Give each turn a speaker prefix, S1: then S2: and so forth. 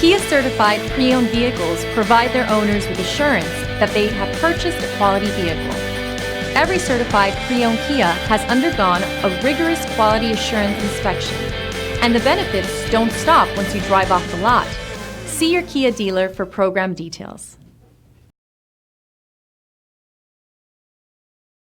S1: Kia-certified pre-owned vehicles provide their owners with assurance that they have purchased a quality vehicle. Every certified pre-owned Kia has undergone a rigorous quality assurance inspection, and the benefits don't stop once you drive off the lot. See your Kia dealer for program details.